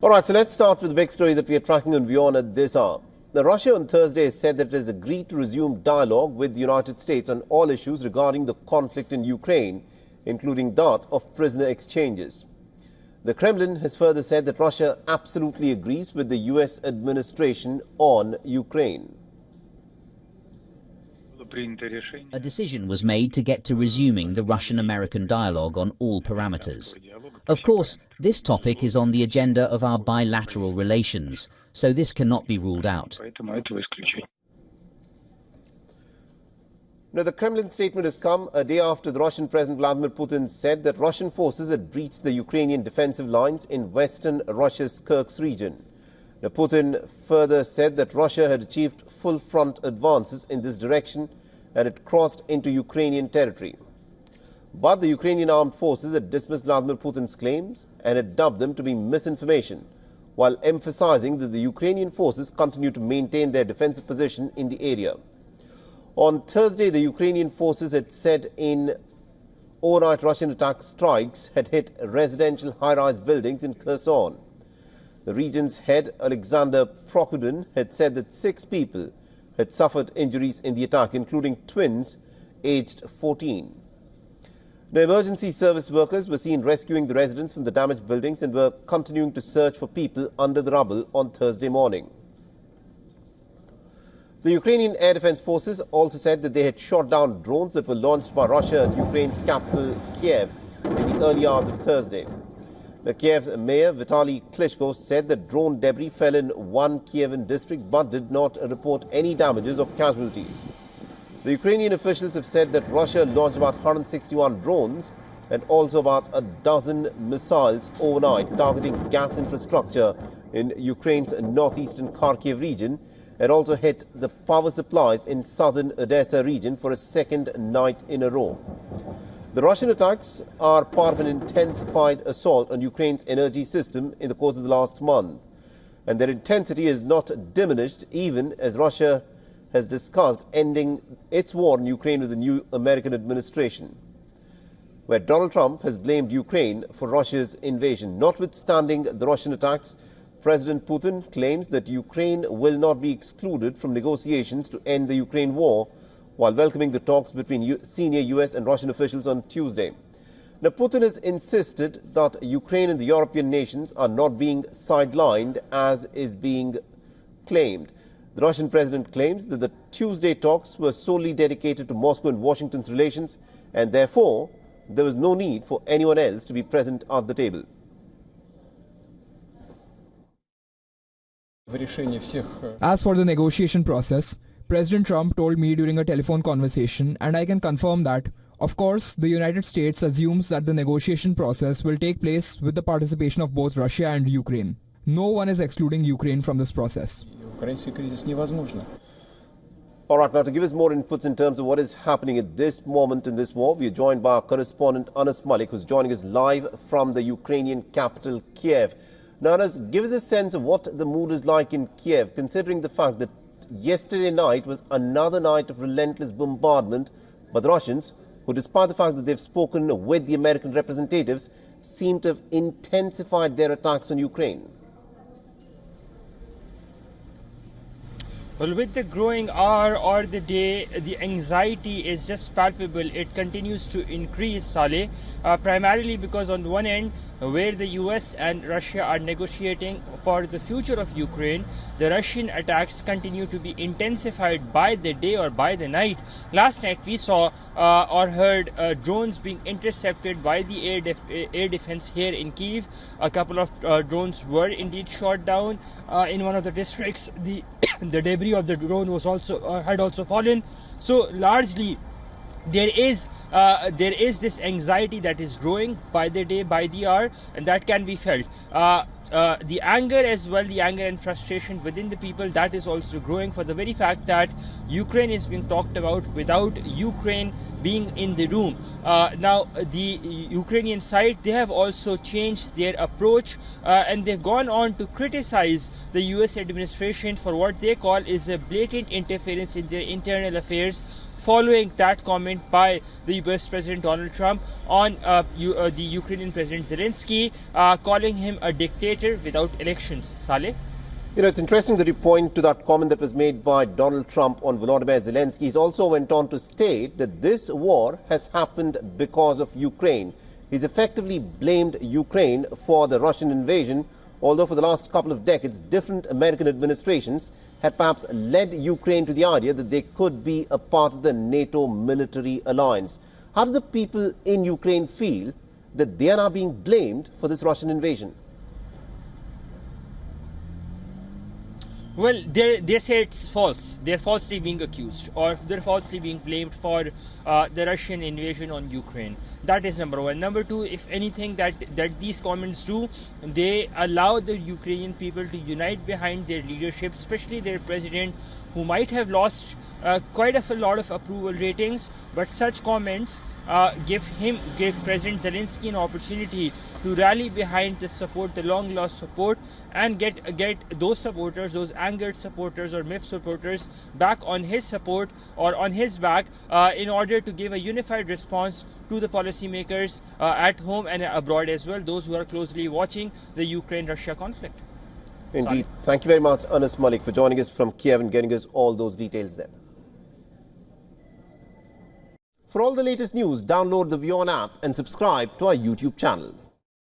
All right, so let's start with the big story that we are tracking on WION at this hour. Now, Russia on Thursday said that it has agreed to resume dialogue with the United States on all issues regarding the conflict in Ukraine, including that of prisoner exchanges. The Kremlin has further said that Russia absolutely agrees with the US administration on Ukraine. A decision was made to get to resuming the Russian-American dialogue on all parameters. Of course, this topic is on the agenda of our bilateral relations, so this cannot be ruled out. Now, the Kremlin statement has come a day after the Russian President Vladimir Putin said that Russian forces had breached the Ukrainian defensive lines in western Russia's Kursk region. Now, Putin further said that Russia had achieved full front advances in this direction and had crossed into Ukrainian territory. But the Ukrainian armed forces had dismissed Vladimir Putin's claims and had dubbed them to be misinformation, while emphasizing that the Ukrainian forces continue to maintain their defensive position in the area. On Thursday, the Ukrainian forces had said in overnight Russian attack strikes had hit residential high-rise buildings in Kherson. The region's head, Alexander Prokudin, had said that 6 people had suffered injuries in the attack, including twins aged 14. The emergency service workers were seen rescuing the residents from the damaged buildings and were continuing to search for people under the rubble on Thursday morning. The Ukrainian Air Defense Forces also said that they had shot down drones that were launched by Russia at Ukraine's capital, Kyiv, in the early hours of Thursday. The Kyiv's mayor, Vitaly Klitschko, said that drone debris fell in one Kievan district but did not report any damages or casualties. The Ukrainian officials have said that Russia launched about 161 drones and also about a dozen missiles overnight targeting gas infrastructure in Ukraine's northeastern Kharkiv region, and also hit the power supplies in southern Odessa region for a second night in a row. The Russian attacks are part of an intensified assault on Ukraine's energy system in the course of the last month, and their intensity is not diminished even as Russia has discussed ending its war in Ukraine with the new American administration, where Donald Trump has blamed Ukraine for Russia's invasion. Notwithstanding the Russian attacks, President Putin claims that Ukraine will not be excluded from negotiations to end the Ukraine war, while welcoming the talks between senior US and Russian officials on Tuesday. Now, Putin has insisted that Ukraine and the European nations are not being sidelined as is being claimed. The Russian president claims that the Tuesday talks were solely dedicated to Moscow and Washington's relations, and therefore there was no need for anyone else to be present at the table. As for the negotiation process, President Trump told me during a telephone conversation, and I can confirm that, of course, the United States assumes that the negotiation process will take place with the participation of both Russia and Ukraine. No one is excluding Ukraine from this process. All right, now to give us more inputs in terms of what is happening at this moment in this war, we are joined by our correspondent Anas Malik, who's joining us live from the Ukrainian capital, Kyiv. Now, Anas, give us a sense of what the mood is like in Kyiv, considering the fact that yesterday night was another night of relentless bombardment by the Russians, who, despite the fact that they've spoken with the American representatives, seem to have intensified their attacks on Ukraine. Well, with the growing hour or the day, the anxiety is just palpable. It continues to increase, Saleh, primarily because on one end, where the US and Russia are negotiating for the future of Ukraine, the Russian attacks continue to be intensified by the day or by the night. Last night we saw or heard drones being intercepted by the air defense here in Kyiv. A couple of drones were indeed shot down in one of the districts. The debris of the drone was had also fallen. So largely there is this anxiety that is growing by the day, by the hour, and that can be felt. The anger as well, the anger and frustration within the people, that is also growing for the very fact that Ukraine is being talked about without Ukraine being in the room. Now, the Ukrainian side, they have also changed their approach and they've gone on to criticize the US administration for what they call is a blatant interference in their internal affairs, following that comment by the US President Donald Trump on the Ukrainian President Zelensky, calling him a dictator later without elections. Saleh? You know, it's interesting that you point to that comment that was made by Donald Trump on Volodymyr Zelensky. He also went on to state that this war has happened because of Ukraine. He's effectively blamed Ukraine for the Russian invasion, although for the last couple of decades, different American administrations had perhaps led Ukraine to the idea that they could be a part of the NATO military alliance. How do the people in Ukraine feel that they are now being blamed for this Russian invasion? Well, they say it's false. They're falsely being accused, or they're falsely being blamed for the Russian invasion on Ukraine. That is number one. Number two, if anything that these comments do, they allow the Ukrainian people to unite behind their leadership, especially their president, who might have lost quite a lot of approval ratings, but such comments give President Zelensky an opportunity to rally behind the support, the long lost support, and get those supporters, those angered supporters or MIF supporters, back on his support or on his back in order to give a unified response to the policymakers at home and abroad as well, those who are closely watching the Ukraine-Russia conflict. Indeed. Thank you very much, Anas Malik, for joining us from Kyiv and getting us all those details there. For all the latest news, download the WION app and subscribe to our YouTube channel.